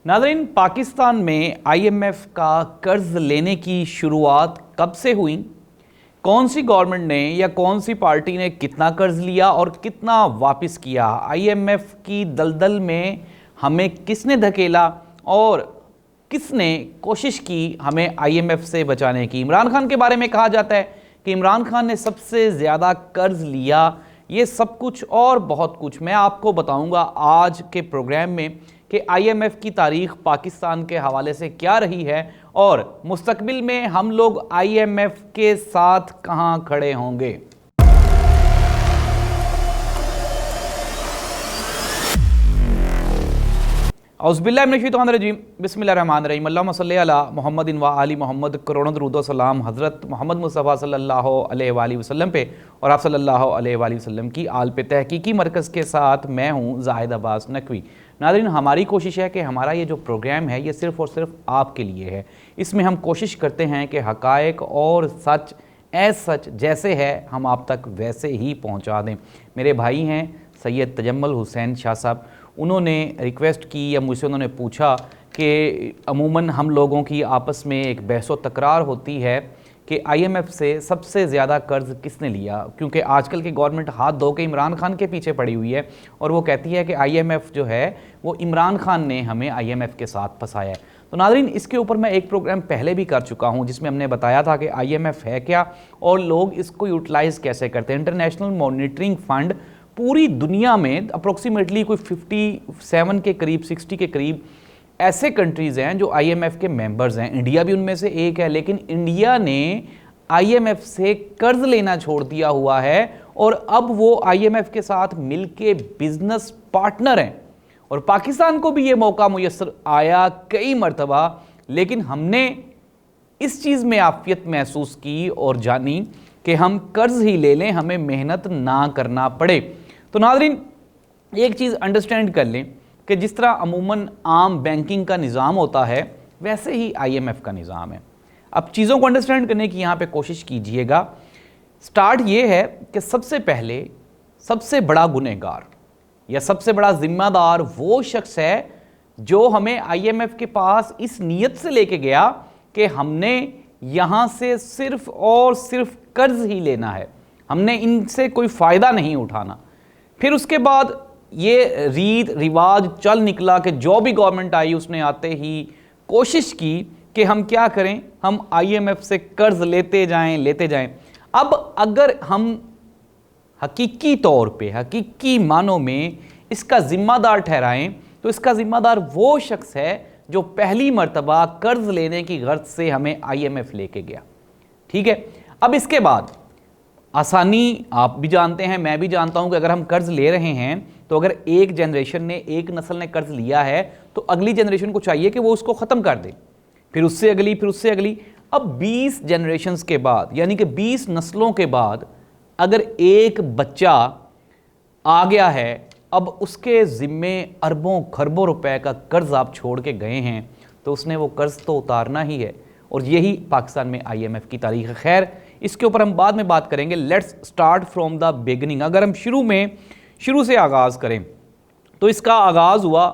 नाज़रीन, पाकिस्तान में आईएमएफ का कर्ज लेने की शुरुआत कब से हुई, कौन सी गवर्नमेंट ने या कौन सी पार्टी ने कितना कर्ज लिया और कितना वापस किया, आईएमएफ की दलदल में हमें किसने धकेला और किसने कोशिश की हमें आईएमएफ से बचाने की। इमरान खान के बारे में कहा जाता है कि इमरान खान ने सबसे ज़्यादा कर्ज लिया। ये सब कुछ और बहुत कुछ मैं आपको बताऊंगा आज के प्रोग्राम में कि आईएमएफ की तारीख पाकिस्तान के हवाले से क्या रही है और मुस्तकबिल में हम लोग आईएमएफ के साथ कहां खड़े होंगे। औज़ुबिल्लाहिमिनश्शैतानिर्रजीम, बिस्मिल्लाहिर्रहमानिर्रहीम, अल्लाहुम्मा सल्लि अला मुहम्मदिन व आलि मोहम्मद, करोड़ों दरूद व सलाम हज़रत मोहम्मद मुस्तफ़ा सल्लल्लाहु अलैहि वसल्लम पे और आप सल्लल्लाहु अलैहि वसल्लम की आल पे। तहकीकी मरकज़ के साथ मैं हूँ ज़ाहिद अब्बास नकवी। नाज़रीन, हमारी कोशिश है कि हमारा ये जो प्रोग्राम है ये सिर्फ़ और सिर्फ आपके लिए है। इसमें हम कोशिश करते हैं कि हक़ाइक़ और सच एज़ सच जैसे है हम आप तक वैसे ही पहुँचा दें। मेरे भाई हैं सैयद तजम्मुल हुसैन शाह साहब, उन्होंने रिक्वेस्ट की या मुझसे उन्होंने पूछा कि अमूमन हम लोगों की आपस में एक बहस व तकरार होती है कि आईएमएफ से सबसे ज़्यादा कर्ज़ किसने लिया, क्योंकि आजकल की गवर्नमेंट हाथ धो के इमरान खान के पीछे पड़ी हुई है और वो कहती है कि आईएमएफ जो है वो इमरान खान ने हमें आईएमएफ के साथ फंसाया है। तो नाज़रीन, इसके ऊपर मैं एक प्रोग्राम पहले भी कर चुका हूँ जिसमें हमने बताया था कि आईएमएफ है क्या और लोग इसको यूटिलाइज़ कैसे करते हैं। इंटरनेशनल मॉनिटरिंग फ़ंड पूरी दुनिया में अप्रोक्सीमेटली कोई 57 के करीब 60 के करीब ऐसे कंट्रीज़ हैं जो आईएमएफ के मेंबर्स हैं। इंडिया भी उनमें से एक है, लेकिन इंडिया ने आईएमएफ से कर्ज लेना छोड़ दिया हुआ है और अब वो आईएमएफ के साथ मिलके बिजनेस पार्टनर हैं। और पाकिस्तान को भी ये मौका मुयस्सर आया कई मरतबा, लेकिन हमने इस चीज़ में आफियत महसूस की और जानी कि हम कर्ज ही ले लें, हमें मेहनत ना करना पड़े। तो नाज़रीन, एक चीज़ अंडरस्टैंड कर लें कि जिस तरह अमूमन आम बैंकिंग का निज़ाम होता है वैसे ही आईएमएफ का निज़ाम है। अब चीज़ों को अंडरस्टैंड करने की यहाँ पे कोशिश कीजिएगा। स्टार्ट ये है कि सबसे पहले सबसे बड़ा गुनहगार या सबसे बड़ा ज़िम्मेदार वो शख्स है जो हमें आईएमएफ के पास इस नीयत से लेके गया कि हमने यहाँ से सिर्फ और सिर्फ कर्ज ही लेना है, हमने इनसे कोई फ़ायदा नहीं उठाना। फिर उसके बाद ये रीत रिवाज चल निकला कि जो भी गवर्नमेंट आई उसने आते ही कोशिश की कि हम क्या करें, हम आईएमएफ से कर्ज लेते जाएं। अब अगर हम हकीकी तौर पे हकीकी मानों में इसका ज़िम्मेदार ठहराएं तो इसका ज़िम्मेदार वो शख्स है जो पहली मर्तबा कर्ज लेने की गर्ज से हमें आईएमएफ लेके गया। ठीक है, अब इसके बाद आसानी आप भी जानते हैं, मैं भी जानता हूं कि अगर हम कर्ज ले रहे हैं तो अगर एक जनरेशन ने, एक नस्ल ने कर्ज लिया है तो अगली जनरेशन को चाहिए कि वो उसको ख़त्म कर दे, फिर उससे अगली, फिर उससे अगली। अब 20 जनरेशन्स के बाद यानी कि 20 नस्लों के बाद अगर एक बच्चा आ गया है, अब उसके ज़िम्मे अरबों खरबों रुपए का कर्ज आप छोड़ के गए हैं तो उसने वो कर्ज तो उतारना ही है। और यही पाकिस्तान में आईएमएफ की तारीख है। खैर, इसके ऊपर हम बाद में बात करेंगे। Let's start from the beginning. अगर हम शुरू से आगाज़ करें तो इसका आगाज़ हुआ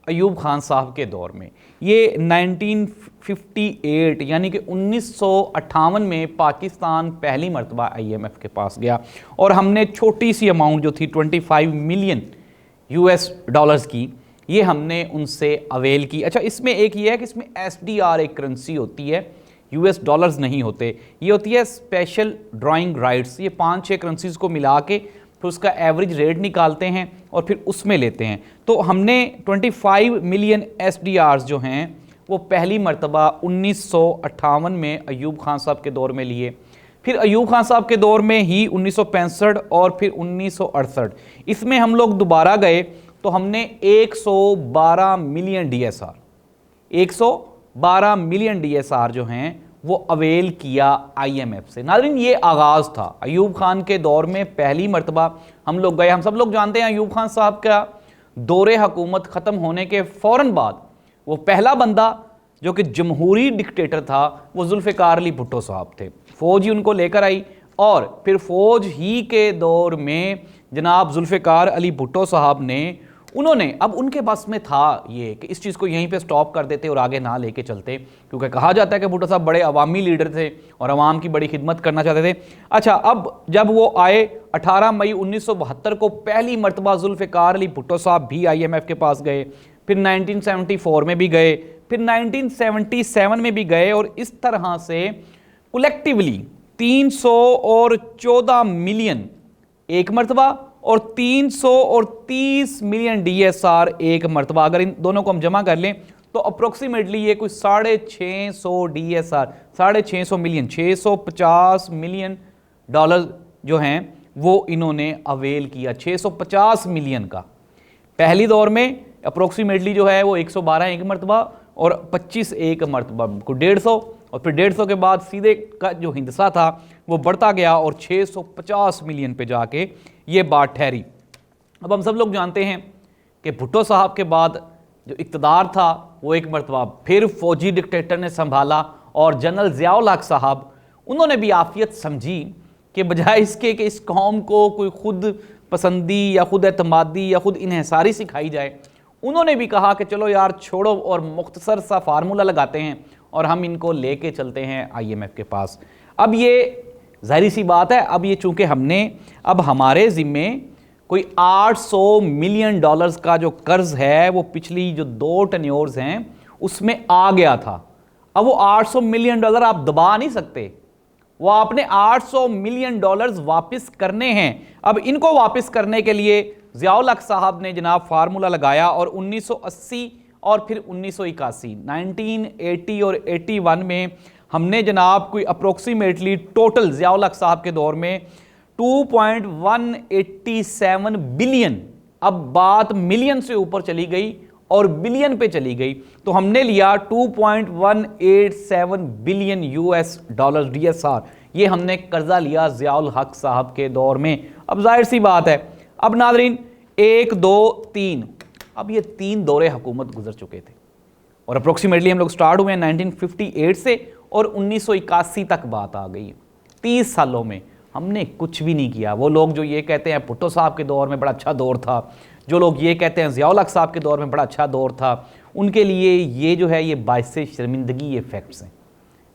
अयूब खान साहब के दौर में। ये 1958 यानी कि 1958 में पाकिस्तान पहली मरतबा आईएमएफ के पास गया और हमने छोटी सी अमाउंट जो थी 25 मिलियन यूएस डॉलर्स की, ये हमने उनसे अवेल की। अच्छा, इसमें एक ये है कि इसमें एसडीआर एक करेंसी होती है, यूएस डॉलर्स नहीं होते, ये होती है स्पेशल ड्राइंग राइट्स। ये 5-6 करेंसीज़ को मिला के फिर उसका एवरेज रेट निकालते हैं और फिर उसमें लेते हैं। तो हमने 25 मिलियन एसडीआर्स जो हैं वो पहली मरतबा 1958 में अयूब खान साहब के दौर में लिए। फिर अयूब खान साहब के दौर में ही 1965 और फिर 1968 इसमें हम लोग दोबारा गए तो हमने 112 मिलियन डीएसआर 112 मिलियन डीएसआर जो हैं वो अवेल किया आईएमएफ से। नाज़रीन, ये आगाज़ था अयूब खान के दौर में पहली मरतबा हम लोग गए। हम सब लोग जानते हैं अयूब खान साहब का दौरे हुकूमत ख़त्म होने के फ़ौरन बाद वो पहला बंदा जो कि जमहूरी डिक्टेटर था वो जुल्फ़िकार अली भुट्टो साहब थे। फ़ौज ही उनको लेकर आई और फिर फ़ौज ही के दौर में जनाब जुल्फ़िकार अली भुट्टो साहब ने उन्होंने, अब उनके बस में था ये कि इस चीज़ को यहीं पे स्टॉप कर देते और आगे ना लेके चलते, क्योंकि कहा जाता है कि भुट्टो साहब बड़े अवामी लीडर थे और अवाम की बड़ी खिदमत करना चाहते थे। अच्छा, अब जब वो आए 18 मई 1972 को पहली मरतबा जुल्फ़िकार अली भुट्टो साहब भी IMF के पास गए, फिर 1974 में भी गए, फिर 1977 में भी गए, और इस तरह से कलेक्टिवली 314 मिलियन एक मरतबा और 330 मिलियन DSR एक मरतबा, अगर इन दोनों को हम जमा कर लें तो अप्रोक्सीमेटली ये कुछ 650 DSR, 650 मिलियन, 650 मिलियन डॉलर जो हैं वो इन्होंने अवेल किया, 650 मिलियन का। पहली दौर में अप्रोक्सीमेटली जो है वो 112 एक मरतबा और 25 एक मरतबा को 150, और फिर 150 के बाद सीधे का जो हिंदसा था वो बढ़ता गया और 650 मिलियन पे जाके ये बात ठहरी। अब हम सब लोग जानते हैं कि भुट्टो साहब के बाद जो इक़्तिदार था वो एक मरतबा फिर फौजी डिक्टेटर ने संभाला, और जनरल ज़ियाउल हक साहब, उन्होंने भी आफियत समझी कि बजाय इसके कि इस कौम को कोई खुद पसंदी या खुद एतमादी या खुद इन्हिसारी सिखाई जाए, उन्होंने भी कहा कि चलो यार छोड़ो और मुख्तसर सा फार्मूला लगाते हैं और हम इनको लेके चलते हैं IMF के पास। अब ये ज़ाहिर सी बात है, अब ये चूंकि हमने अब हमारे ज़िम्मे कोई 800 मिलियन डॉलर्स का जो कर्ज है वो पिछली जो 2 टेन्योर्स हैं उसमें आ गया था। अब वो 800 मिलियन डॉलर आप दबा नहीं सकते, वो आपने 800 मिलियन डॉलर्स वापस करने हैं। अब इनको वापस करने के लिए ज़ियाउल हक साहब ने जनाब फार्मूला लगाया, और 1980 और फिर 1981, 1980 और 81 में हमने जनाब कोई अप्रोक्सीमेटली टोटल ज़ियाउल हक साहब के दौर में 2.187 बिलियन, अब बात मिलियन से ऊपर चली गई और बिलियन पे चली गई, तो हमने लिया 2.187 बिलियन US डॉलर DSR, ये हमने कर्जा लिया ज़ियाउल हक साहब के दौर में। अब जाहिर सी बात है, अब नाज़रीन 1, 2, 3, अब ये 3 दौरे हुकूमत गुजर चुके थे, और अप्रोक्सीमेटली हम लोग स्टार्ट हुए हैं 1958 से और 1981 तक बात आ गई। 30 सालों में हमने कुछ भी नहीं किया। वो लोग जो ये कहते हैं भुट्टो साहब के दौर में बड़ा अच्छा दौर था, जो लोग ये कहते हैं ज़ियाउल हक साहब के दौर में बड़ा अच्छा दौर था, उनके लिए ये जो है ये बाइसे शर्मिंदगी ये फैक्ट्स हैं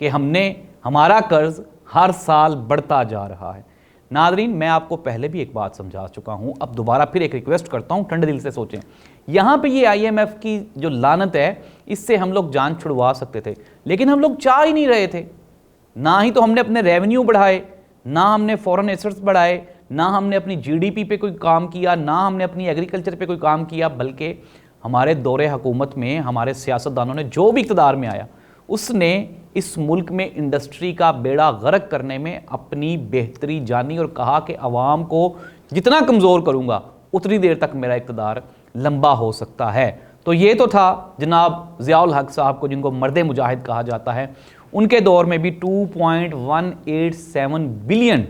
कि हमारा कर्ज हर साल बढ़ता जा रहा है। नादरीन, मैं आपको पहले भी एक बात समझा चुका हूँ, अब दोबारा फिर एक रिक्वेस्ट करता हूँ, ठंडे दिल से सोचें। यहाँ पे ये IMF की जो लानत है, इससे हम लोग जान छुड़वा सकते थे, लेकिन हम लोग चाह ही नहीं रहे थे। ना ही तो हमने अपने रेवेन्यू बढ़ाए, ना हमने फॉरेन एसेट्स बढ़ाए, ना हमने अपनी GDP पे कोई काम किया, ना हमने अपनी एग्रीकल्चर पे कोई काम किया, बल्कि हमारे दौरे हुकूमत में हमारे सियासतदानों ने, जो भी इक़्तिदार में आया, उसने इस मुल्क में इंडस्ट्री का बेड़ा गर्क करने में अपनी बेहतरी जानी और कहा कि अवाम को जितना कमज़ोर करूँगा उतनी देर तक मेरा इक़्तिदार लंबा हो सकता है। तो ये तो था जनाब ज़ियाउल हक साहब को, जिनको मर्द मुजाहिद कहा जाता है, उनके दौर में भी 2.187 बिलियन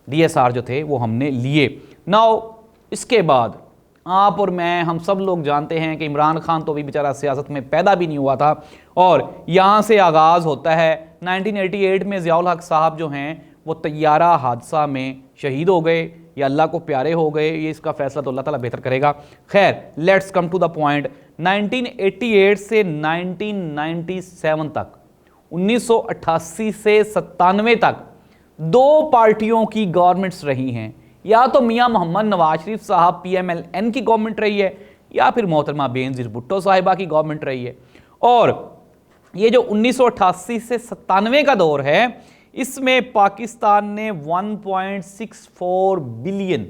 DSR जो थे वो हमने लिए। नाउ इसके बाद आप और मैं, हम सब लोग जानते हैं कि इमरान खान तो भी बेचारा सियासत में पैदा भी नहीं हुआ था, और यहाँ से आगाज़ होता है 1988 में ज़ियाउल हक साहब जो हैं वो तैयारा हादसा में शहीद हो गए या अल्लाह को प्यारे हो गए, ये इसका फैसला तो अल्लाह ताला बेहतर करेगा। खैर, let's come to the point. 1988 से 1997 तक, 1988 से 97 तक 2 पार्टियों की गवर्नमेंट्स रही हैं, या तो मियां मोहम्मद नवाज शरीफ साहब PMLN की गवर्नमेंट रही है, या फिर मोहतरमा बेनज़ीर भुट्टो साहिबा की गवर्नमेंट रही है। और ये जो 1988 से 97 का दौर है, इसमें पाकिस्तान ने 1.64 बिलियन,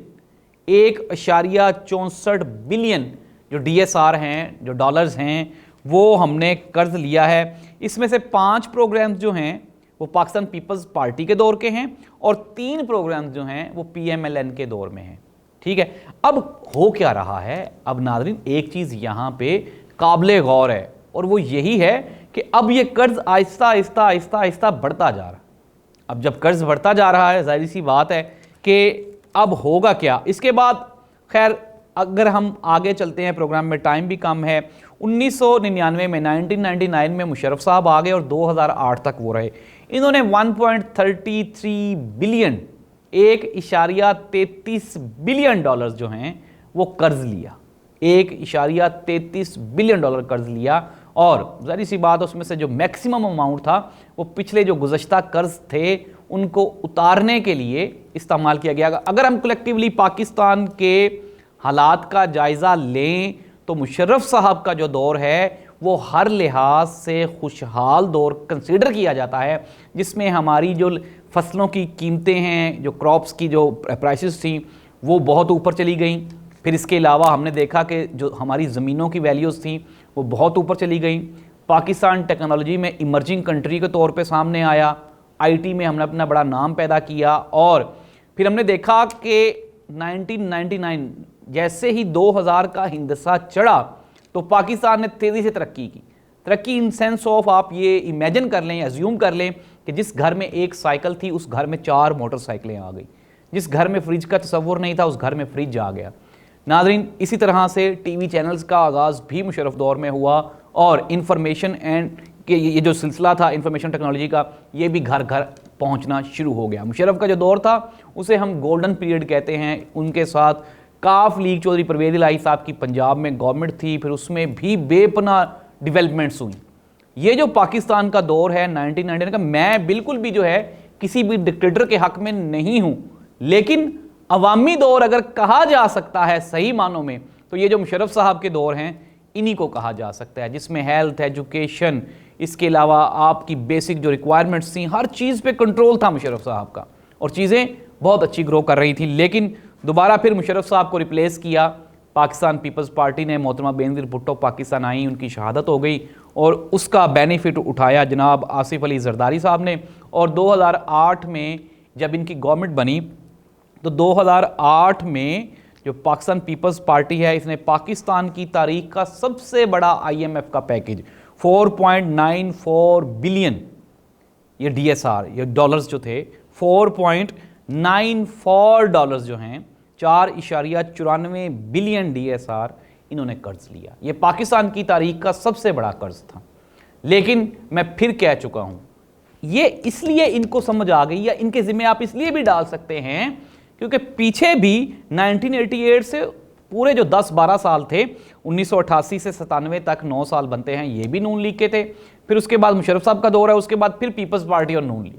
1.64 बिलियन जो DSR हैं, जो डॉलर्स हैं, वो हमने कर्ज लिया है। इसमें से 5 प्रोग्राम्स जो हैं वो पाकिस्तान पीपल्स पार्टी के दौर के हैं, और 3 प्रोग्राम्स जो हैं वो PMLN के दौर में हैं। ठीक है, अब हो क्या रहा है? अब नाज़रीन, एक चीज़ यहाँ पे काबिले गौर है, और वो यही है कि अब ये कर्ज आहिस्ता आहिस्ता आहिस्ता आहिस्ता बढ़ता जा रहा है। अब जब कर्ज बढ़ता जा रहा है, जाहिर सी बात है कि अब होगा क्या इसके बाद। खैर, अगर हम आगे चलते हैं, प्रोग्राम में टाइम भी कम है। 1999 में, 1999 में मुशर्रफ साहब आ गए और 2008 तक वो रहे। इन्होंने 1.33 बिलियन, 1.33 बिलियन डॉलर्स जो हैं वो कर्ज लिया। $1.33 बिलियन कर्ज लिया। और ज़ाहिर सी बात, उसमें से जो मैक्सिमम अमाउंट था वो पिछले जो गुज़श्ता कर्ज थे उनको उतारने के लिए इस्तेमाल किया गया। अगर हम कलेक्टिवली पाकिस्तान के हालात का जायज़ा लें तो मुशर्रफ साहब का जो दौर है वो हर लिहाज से खुशहाल दौर कंसीडर किया जाता है, जिसमें हमारी जो फसलों की कीमतें हैं, जो क्रॉप्स की जो प्राइसेस थी वो बहुत ऊपर चली गई। फिर इसके अलावा हमने देखा कि जो हमारी ज़मीनों की वैल्यूज़ थी वो बहुत ऊपर चली गई। पाकिस्तान टेक्नोलॉजी में इमर्जिंग कंट्री के तौर पे सामने आया, आईटी में हमने अपना बड़ा नाम पैदा किया। और फिर हमने देखा कि 1999 जैसे ही 2000 का हिंदसा चढ़ा तो पाकिस्तान ने तेज़ी से तरक्की की। तरक्की इन सेंस ऑफ, आप ये इमेजिन कर लें, अज्यूम कर लें कि जिस घर में एक साइकिल थी उस घर में 4 मोटरसाइकिलें आ गई, जिस घर में फ्रिज का तसव्वुर नहीं था उस घर में फ्रिज आ गया। नाज़रीन, इसी तरह से टीवी चैनल्स का आगाज़ भी मुशर्रफ दौर में हुआ और इंफॉर्मेशन एंड के ये जो सिलसिला था इंफॉर्मेशन टेक्नोलॉजी का, ये भी घर घर पहुंचना शुरू हो गया। मुशर्रफ का जो दौर था उसे हम गोल्डन पीरियड कहते हैं। उनके साथ काफ लीग चौधरी परवेज़ इलाही साहब की पंजाब में गवर्नमेंट थी, फिर उसमें भी बेपनाह डेवलपमेंट्स हुई। ये जो पाकिस्तान का दौर है 1999 का, मैं बिल्कुल भी जो है किसी भी डिक्टेटर के हक में नहीं हूँ, लेकिन अवामी दौर अगर कहा जा सकता है सही मानों में तो ये जो मुशर्रफ साहब के दौर हैं इन्हीं को कहा जा सकता है, जिसमें हेल्थ, एजुकेशन, इसके अलावा आपकी बेसिक जो रिक्वायरमेंट्स थी, हर चीज़ पे कंट्रोल था मुशर्रफ साहब का और चीज़ें बहुत अच्छी ग्रो कर रही थी। लेकिन दोबारा फिर मुशर्रफ साहब को रिप्लेस किया पाकिस्तान पीपल्स पार्टी ने। मोहतरमा बेनज़ीर भुट्टो पाकिस्तान आई, उनकी शहादत हो गई और उसका बेनिफिट उठाया जनाब आसिफ अली जरदारी साहब ने। और 2008 में जब इनकी गवर्नमेंट बनी तो 2008 में जो पाकिस्तान पीपल्स पार्टी है इसने पाकिस्तान की तारीख का सबसे बड़ा IMF का पैकेज 4.94 बिलियन, ये DSR, ये डॉलर्स जो थे 4.94 डॉलर्स जो हैं, 4.94 बिलियन DSR इन्होंने कर्ज लिया। ये पाकिस्तान की तारीख का सबसे बड़ा कर्ज था। लेकिन मैं फिर कह चुका हूं, ये इसलिए इनको समझ आ गई या इनके जिम्मे आप इसलिए भी डाल सकते हैं क्योंकि पीछे भी 1988 से पूरे जो 10-12 साल थे, 1988 से 97 तक 9 साल बनते हैं, ये भी नून लीग के थे। फिर उसके बाद मुशर्रफ साहब का दौर है, उसके बाद फिर पीपल्स पार्टी और नून लीग।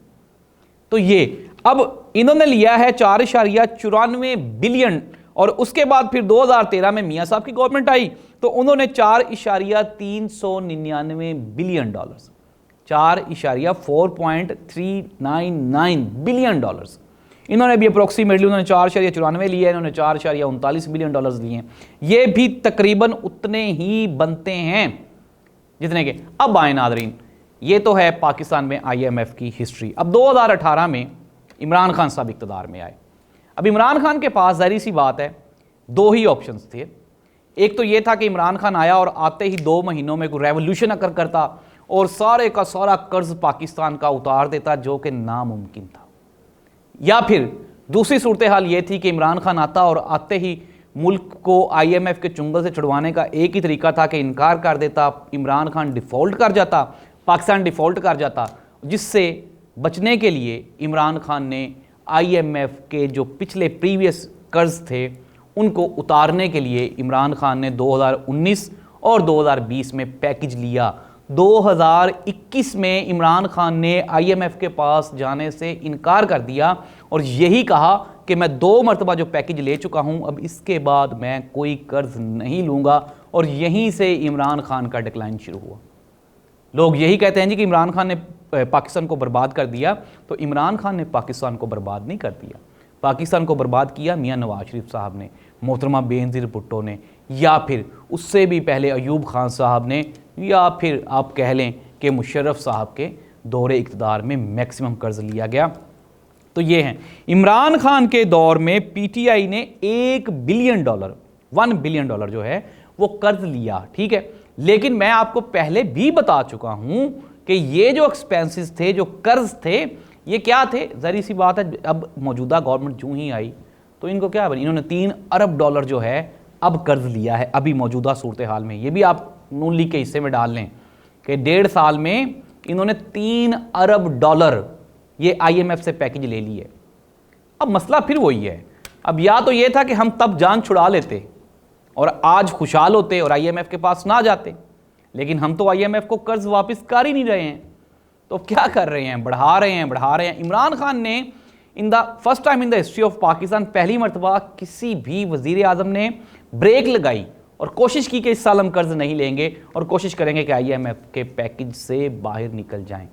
तो ये अब इन्होंने लिया है 4.94 बिलियन और उसके बाद फिर 2013 में मियां साहब की गवर्नमेंट आई तो उन्होंने 4.399 बिलियन डॉलर्स, 4.399 बिलियन डॉलर्स इन्होंने भी अप्रोक्सीमेटली, उन्होंने 4.94 लिए, इन्होंने 4.39 बिलियन डॉलर्स लिए। ये भी तकरीबन उतने ही बनते हैं जितने के। अब आए नाज़रीन, ये तो है पाकिस्तान में IMF की हिस्ट्री। अब 2018 में इमरान खान साहब इक़्तिदार में आए। अब इमरान खान के पास ज़ाहिर सी बात है 2 ही ऑप्शंस थे। एक तो ये था कि इमरान खान आया और आते ही 2 महीनों में कोई रेवोल्यूशन अकर करता और सारे का सारा कर्ज पाकिस्तान का उतार देता, जो कि नामुमकिन था। या फिर दूसरी सूरत हाल ये थी कि इमरान खान आता और आते ही मुल्क को IMF के चुंगल से छुड़वाने का एक ही तरीका था कि इनकार कर देता, इमरान खान डिफ़ॉल्ट कर जाता, पाकिस्तान डिफ़ॉल्ट कर जाता। जिससे बचने के लिए इमरान खान ने IMF के जो पिछले प्रीवियस कर्ज थे उनको उतारने के लिए इमरान खान ने 2019 और 2020 में पैकेज लिया। 2021 में इमरान खान ने IMF के पास जाने से इनकार कर दिया और यही कहा कि मैं 2 मरतबा जो पैकेज ले चुका हूं, अब इसके बाद मैं कोई कर्ज नहीं लूँगा। और यहीं से इमरान खान का डिक्लाइन शुरू हुआ। लोग यही कहते हैं जी कि इमरान खान ने पाकिस्तान को बर्बाद कर दिया, तो इमरान खान ने पाकिस्तान को बर्बाद नहीं कर दिया। पाकिस्तान को बर्बाद किया मियां नवाज शरीफ साहब ने, मोहतरमा बेनज़ीर भुट्टो ने, या फिर उससे भी पहले अयूब खान साहब ने, या फिर आप कह लें कि मुशर्रफ साहब के दौरे इक़्तिदार में मैक्सिमम कर्ज लिया गया। तो ये हैं इमरान खान के दौर में PTI ने $1 बिलियन, $1 बिलियन जो है वो कर्ज लिया, ठीक है। लेकिन मैं आपको पहले भी बता चुका हूं कि ये जो एक्सपेंसेस थे, जो कर्ज थे, ये क्या थे? ज़ाहिर सी बात है, अब मौजूदा गवर्नमेंट जो ही आई तो इनको क्या बनी, इन्होंने $3 अरब जो है अब कर्ज लिया है अभी मौजूदा सूरत हाल में। ये भी आप नून लीग के हिस्से में डाल लें कि 1.5 साल में इन्होंने $3 अरब ये IMF से पैकेज ले लिए। अब मसला फिर वही है, अब या तो ये था कि हम तब जान छुड़ा लेते और आज खुशहाल होते और IMF के पास ना जाते। लेकिन हम तो IMF को कर्ज वापस कर ही नहीं रहे हैं, तो क्या कर रहे हैं, बढ़ा रहे हैं। इमरान खान ने in the first time in the history of Pakistan पहली मरतबा किसी भी वजीर आजम ने ब्रेक लगाई और कोशिश की कि इस साल हम कर्ज नहीं लेंगे और कोशिश करेंगे कि IMF के पैकेज से बाहर निकल जाएं।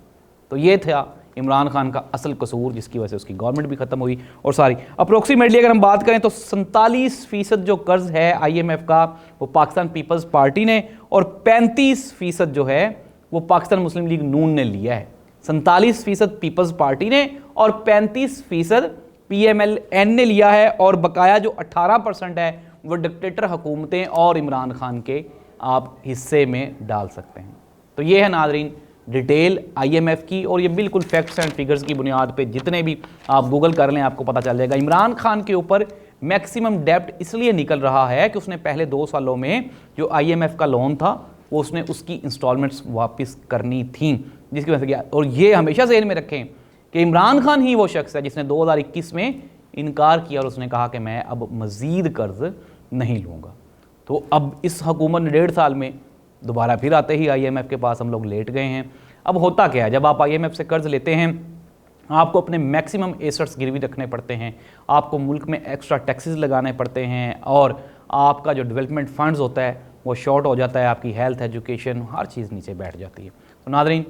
तो ये था इमरान खान का असल कसूर, जिसकी वजह से उसकी गवर्नमेंट भी खत्म हुई। और सारी अप्रोक्सीमेटली अगर हम बात करें तो 47% जो कर्ज है IMF का वो पाकिस्तान पीपल्स पार्टी ने, और 35% जो है वो पाकिस्तान मुस्लिम लीग नून ने लिया है। 47% पीपल्स पार्टी ने और 35% PMLN ने लिया है, और बकाया जो 18% है वो डिक्टेटर हुकूमतें और इमरान खान के आप हिस्से में डाल सकते हैं। तो ये है नाज़रीन डिटेल IMF की, और ये बिल्कुल फैक्ट्स एंड फिगर्स की बुनियाद पे जितने भी आप गूगल कर लें आपको पता चल जाएगा। इमरान खान के ऊपर मैक्सिमम डेब्ट इसलिए निकल रहा है कि उसने पहले 2 सालों में जो IMF का लोन था वो उसने उसकी इंस्टॉलमेंट्स वापस करनी थी, जिसकी वजह से किया। और ये हमेशा ज़हन में रखें कि इमरान खान ही वो शख्स है जिसने 2021 में इनकार किया और उसने कहा कि मैं अब मज़ीद कर्ज नहीं लूँगा। तो अब इस हुकूमत ने 1.5 साल में दोबारा फिर आते ही IMF के पास हम लोग लेट गए हैं। अब होता क्या है, जब आप IMF से कर्ज लेते हैं आपको अपने मैक्सिमम एसेट्स गिरवी रखने पड़ते हैं, आपको मुल्क में एक्स्ट्रा टैक्सेस लगाने पड़ते हैं, और आपका जो डेवलपमेंट फंड्स होता है वो शॉर्ट हो जाता है, आपकी हेल्थ, एजुकेशन, हर चीज़ नीचे बैठ जाती है। तो नाज़रीन,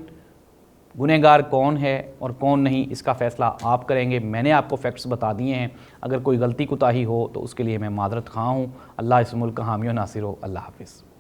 गुनहगार कौन है और कौन नहीं इसका फ़ैसला आप करेंगे। मैंने आपको फैक्ट्स बता दिए हैं, अगर कोई गलती कोताही हो तो उसके लिए मैं मादरत ख़्वाह हूँ। अल्लाह इस मुल्क का हामी और नासिर हो। अल्लाह हाफ़िज़।